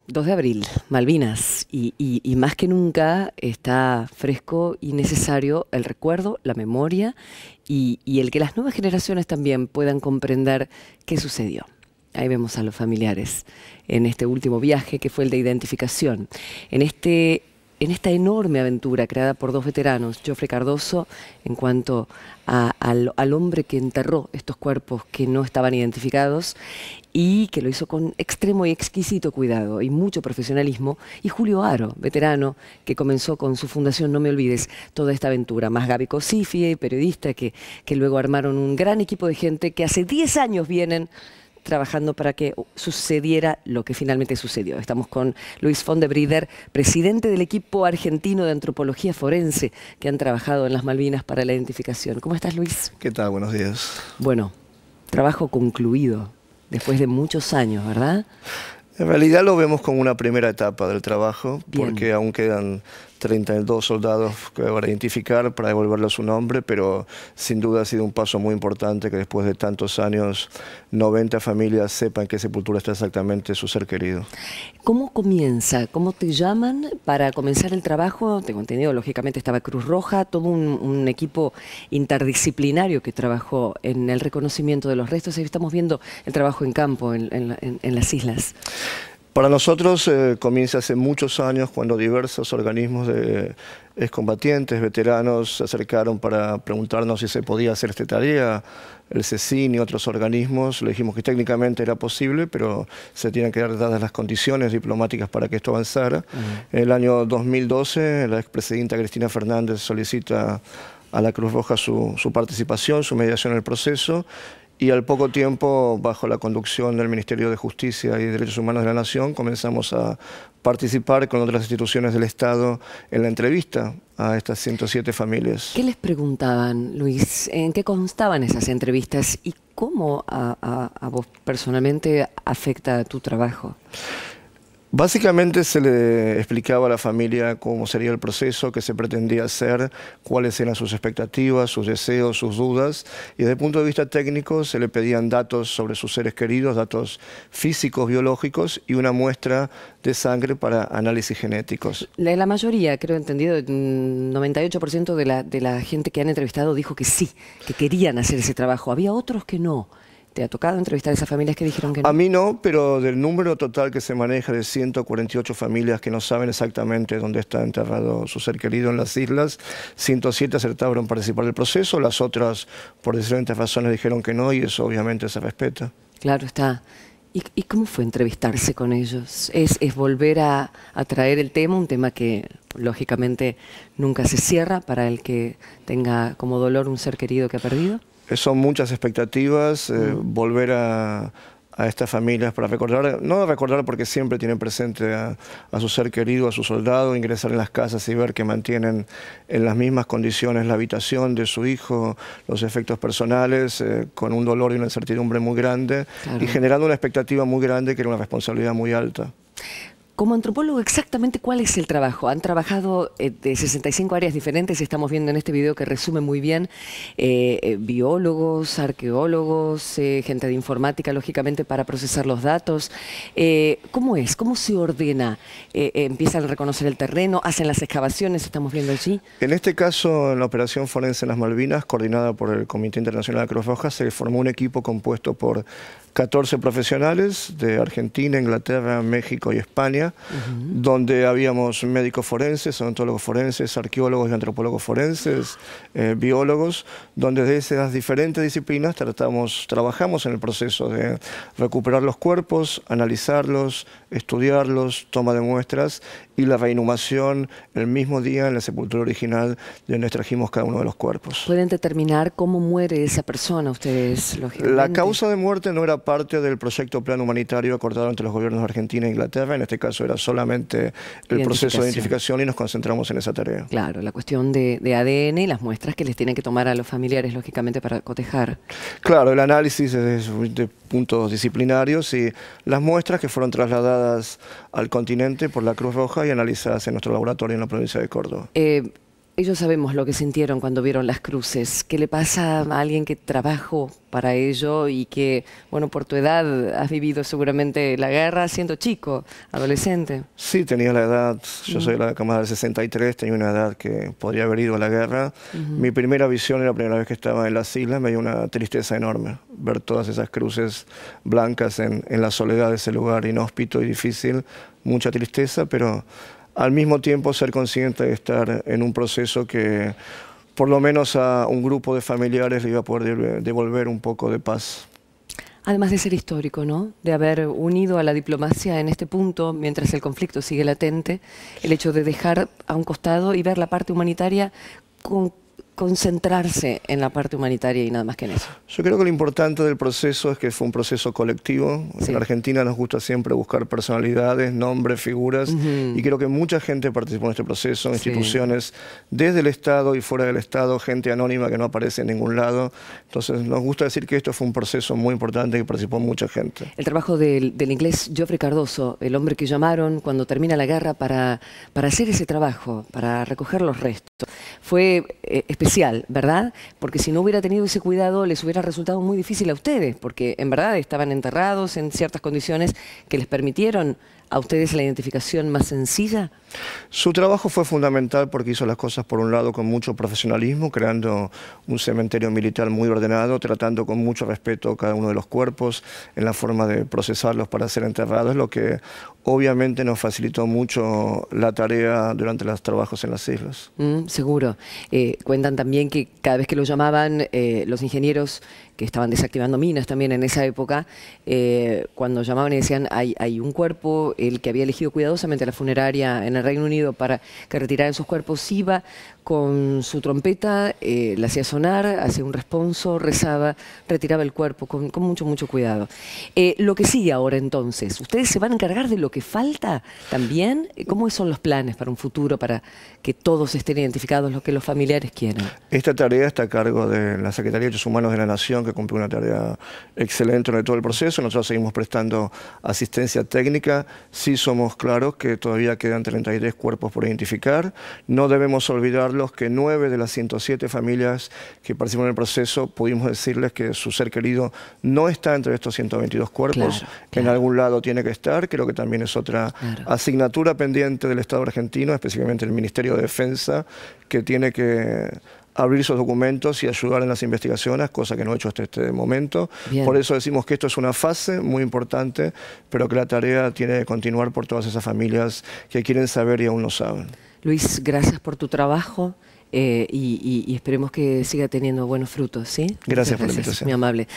2 de abril, Malvinas, y más que nunca está fresco y necesario el recuerdo, la memoria y el que las nuevas generaciones también puedan comprender qué sucedió. Ahí vemos a los familiares en este último viaje que fue el de identificación. En esta enorme aventura creada por 2 veteranos, Jofre Cardoso, en cuanto al hombre que enterró estos cuerpos que no estaban identificados y que lo hizo con extremo y exquisito cuidado y mucho profesionalismo, y Julio Aro, veterano, que comenzó con su fundación No Me Olvides toda esta aventura, más Gaby Cosifie, periodista, que luego armaron un gran equipo de gente que hace 10 años vienen trabajando para que sucediera lo que finalmente sucedió. Estamos con Luis Font de Brieder, presidente del equipo argentino de antropología forense que han trabajado en las Malvinas para la identificación. ¿Cómo estás, Luis? ¿Qué tal? Buenos días. Bueno, trabajo concluido después de muchos años, ¿verdad? En realidad lo vemos como una primera etapa del trabajo, Bien. porque aún quedan 32 soldados que para identificar, para devolverle su nombre, pero sin duda ha sido un paso muy importante que después de tantos años 90 familias sepan qué sepultura está exactamente su ser querido. ¿Cómo comienza? ¿Cómo te llaman para comenzar el trabajo? Tengo entendido, lógicamente estaba Cruz Roja, todo un equipo interdisciplinario que trabajó en el reconocimiento de los restos. Ahí estamos viendo el trabajo en campo, en las islas. Para nosotros comienza hace muchos años cuando diversos organismos de excombatientes, veteranos, se acercaron para preguntarnos si se podía hacer esta tarea. El CECIN y otros organismos le dijimos que técnicamente era posible, pero se tienen que dar dadas las condiciones diplomáticas para que esto avanzara. En el año 2012, la expresidenta Cristina Fernández solicita a la Cruz Roja su participación, su mediación en el proceso. Y al poco tiempo, bajo la conducción del Ministerio de Justicia y Derechos Humanos de la Nación, comenzamos a participar con otras instituciones del Estado en la entrevista a estas 107 familias. ¿Qué les preguntaban, Luis? ¿En qué constaban esas entrevistas? ¿Y cómo a vos personalmente afecta tu trabajo? Básicamente se le explicaba a la familia cómo sería el proceso, qué se pretendía hacer, cuáles eran sus expectativas, sus deseos, sus dudas, y desde el punto de vista técnico se le pedían datos sobre sus seres queridos, datos físicos, biológicos y una muestra de sangre para análisis genéticos. La mayoría, creo entendido, el 98% de la gente que han entrevistado dijo que sí, que querían hacer ese trabajo. Había otros que no. ¿Te ha tocado entrevistar a esas familias que dijeron que no? A mí no, pero del número total que se maneja de 148 familias que no saben exactamente dónde está enterrado su ser querido en las islas, 107 acertaron en participar del proceso, las otras por diferentes razones dijeron que no y eso obviamente se respeta. Claro está. ¿Y cómo fue entrevistarse con ellos? ¿Es volver a traer el tema, un tema que lógicamente nunca se cierra para el que tenga como dolor un ser querido que ha perdido? Son muchas expectativas, volver a estas familias para recordar, no recordar porque siempre tienen presente a su ser querido, a su soldado, ingresar en las casas y ver que mantienen en las mismas condiciones la habitación de su hijo, los efectos personales, con un dolor y una incertidumbre muy grande, claro, y generando una expectativa muy grande que era una responsabilidad muy alta. Como antropólogo, exactamente cuál es el trabajo. Han trabajado de 65 áreas diferentes, estamos viendo en este video que resume muy bien, biólogos, arqueólogos, gente de informática, lógicamente, para procesar los datos. ¿Cómo es? ¿Cómo se ordena? ¿Empiezan a reconocer el terreno? ¿Hacen las excavaciones? Estamos viendo allí. En este caso, en la operación forense en las Malvinas, coordinada por el Comité Internacional de Cruz Roja, se formó un equipo compuesto por 14 profesionales de Argentina, Inglaterra, México y España, donde habíamos médicos forenses, odontólogos forenses, arqueólogos y antropólogos forenses, biólogos, donde de esas diferentes disciplinas trabajamos en el proceso de recuperar los cuerpos, analizarlos, estudiarlos, toma de muestras y la reinhumación el mismo día en la sepultura original de donde extrajimos cada uno de los cuerpos. ¿Pueden determinar cómo muere esa persona ustedes, lógicamente? La causa de muerte no era parte del proyecto Plan Humanitario acordado entre los gobiernos de Argentina e Inglaterra, en este caso era solamente el proceso de identificación y nos concentramos en esa tarea. Claro, la cuestión de ADN y las muestras que les tienen que tomar a los familiares, lógicamente, para cotejar. Claro, el análisis de puntos disciplinarios y las muestras que fueron trasladadas al continente por la Cruz Roja y analizadas en nuestro laboratorio en la provincia de Córdoba. ellos sabemos lo que sintieron cuando vieron las cruces. ¿Qué le pasa a alguien que trabajó para ello y que, bueno, por tu edad has vivido seguramente la guerra siendo chico, adolescente? Sí, tenía la edad, yo soy de la camada del 63, tenía una edad que podría haber ido a la guerra. Mi primera visión era la primera vez que estaba en las islas, me dio una tristeza enorme ver todas esas cruces blancas en la soledad de ese lugar inhóspito y difícil, mucha tristeza, pero al mismo tiempo ser consciente de estar en un proceso que por lo menos a un grupo de familiares le iba a poder devolver un poco de paz. Además de ser histórico, ¿no? De haber unido a la diplomacia en este punto, mientras el conflicto sigue latente, el hecho de dejar a un costado y ver la parte humanitaria, concentrarse en la parte humanitaria y nada más que en eso. Yo creo que lo importante del proceso es que fue un proceso colectivo. Sí. En Argentina nos gusta siempre buscar personalidades, nombres, figuras, y creo que mucha gente participó en este proceso, instituciones desde el Estado y fuera del Estado, gente anónima que no aparece en ningún lado. Entonces nos gusta decir que esto fue un proceso muy importante y que participó mucha gente. El trabajo del inglés Geoffrey Cardoso, el hombre que llamaron cuando termina la guerra para hacer ese trabajo, para recoger los restos, fue especial, ¿verdad? Porque si no hubiera tenido ese cuidado les hubiera resultado muy difícil a ustedes, porque en verdad estaban enterrados en ciertas condiciones que les permitieron a ustedes la identificación más sencilla. Su trabajo fue fundamental porque hizo las cosas por un lado con mucho profesionalismo, creando un cementerio militar muy ordenado, tratando con mucho respeto cada uno de los cuerpos en la forma de procesarlos para ser enterrados, lo que obviamente nos facilitó mucho la tarea durante los trabajos en las islas. Seguro. Cuentan también que cada vez que lo llamaban los ingenieros que estaban desactivando minas también en esa época, cuando llamaban y decían hay un cuerpo, el que había elegido cuidadosamente la funeraria en el Reino Unido para que retiraran sus cuerpos, iba con su trompeta, la hacía sonar, hacía un responso, rezaba, retiraba el cuerpo con mucho cuidado. Lo que sigue ahora entonces, ¿ustedes se van a encargar de lo que falta también? ¿Cómo son los planes para un futuro, para que todos estén identificados, lo que los familiares quieren? Esta tarea está a cargo de la Secretaría de Derechos Humanos de la Nación, que cumple una tarea excelente en todo el proceso. Nosotros seguimos prestando asistencia técnica. Sí somos claros que todavía quedan 33 cuerpos por identificar. No debemos olvidarlos que 9 de las 107 familias que participan en el proceso pudimos decirles que su ser querido no está entre estos 122 cuerpos. Claro. En algún lado tiene que estar. Creo que también es otra asignatura pendiente del Estado argentino, específicamente el Ministerio de Defensa, que tiene que abrir esos documentos y ayudar en las investigaciones, cosa que no he hecho hasta este momento. Bien. Por eso decimos que esto es una fase muy importante, pero que la tarea tiene que continuar por todas esas familias que quieren saber y aún no saben. Luis, gracias por tu trabajo y esperemos que siga teniendo buenos frutos, ¿sí? Gracias por la invitación. Muy amable.